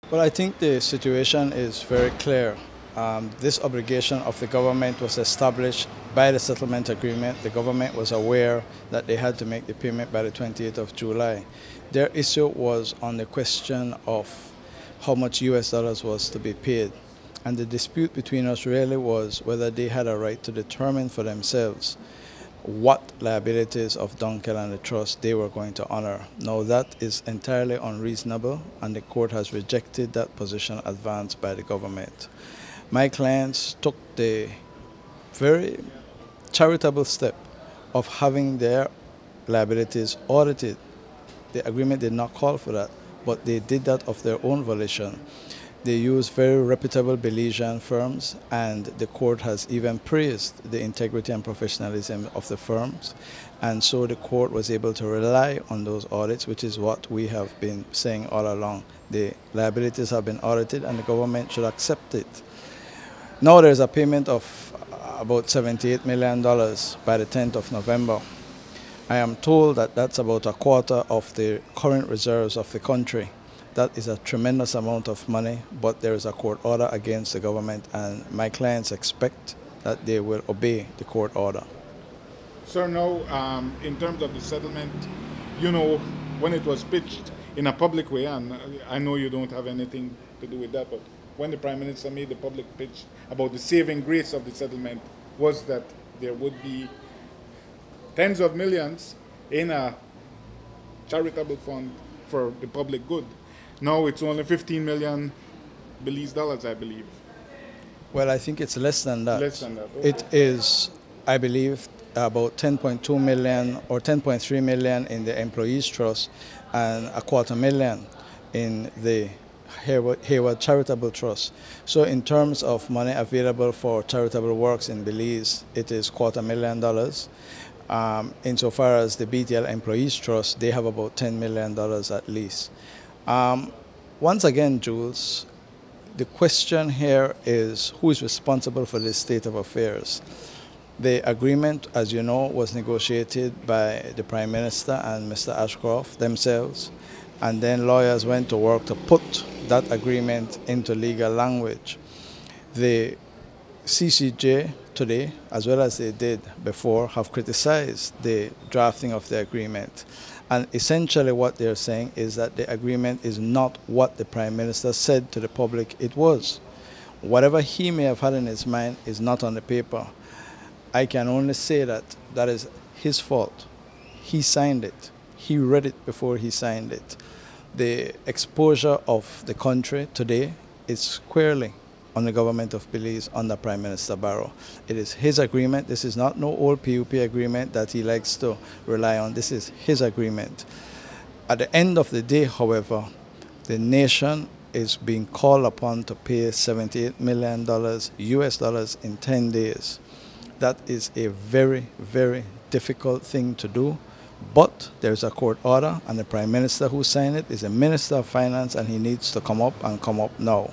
Well, I think the situation is very clear. This obligation of the government was established by the settlement agreement. The government was aware that they had to make the payment by the 28th of July. Their issue was on the question of how much US dollars was to be paid. And the dispute between us really was whether they had a right to determine for themselves what liabilities of Dunkel and the trust they were going to honor. Now that is entirely unreasonable, and the court has rejected that position advanced by the government. My clients took the very charitable step of having their liabilities audited. The agreement did not call for that, but they did that of their own volition. They use very reputable Belizean firms, and the court has even praised the integrity and professionalism of the firms. And so the court was able to rely on those audits, which is what we have been saying all along. The liabilities have been audited and the government should accept it. Now there's a payment of about $78 million by the 10th of November. I am told that that's about a quarter of the current reserves of the country. That is a tremendous amount of money, but there is a court order against the government, and my clients expect that they will obey the court order. Sir, now, in terms of the settlement, you know, when it was pitched in a public way, and I know you don't have anything to do with that, but when the Prime Minister made the public pitch about the saving grace of the settlement was that there would be tens of millions in a charitable fund for the public good. Now it's only 15 million Belize dollars, I believe. Well, I think it's less than that. Less than that. Okay. It is, I believe, about 10.2 million or 10.3 million in the Employees Trust and a $250,000 in the Hayward Charitable Trust. So in terms of money available for charitable works in Belize, it is $250,000. Insofar as the BTL Employees Trust, they have about $10 million at least. Once again, Jules, the question here is who is responsible for this state of affairs. The agreement, as you know, was negotiated by the Prime Minister and Mr. Ashcroft themselves, and then lawyers went to work to put that agreement into legal language. The CCJ today, as well as they did before, have criticized the drafting of the agreement. And essentially what they're saying is that the agreement is not what the Prime Minister said to the public it was. Whatever he may have had in his mind is not on the paper. I can only say that that is his fault. He signed it. He read it before he signed it. The exposure of the country today is squarely on the government of Belize under Prime Minister Barrow. It is his agreement. This is not no old PUP agreement that he likes to rely on. This is his agreement. At the end of the day, however, the nation is being called upon to pay $78 million US dollars in 10 days. That is a very, very difficult thing to do. But there's a court order, and the Prime Minister who signed it is a Minister of Finance, and he needs to come up and come up now.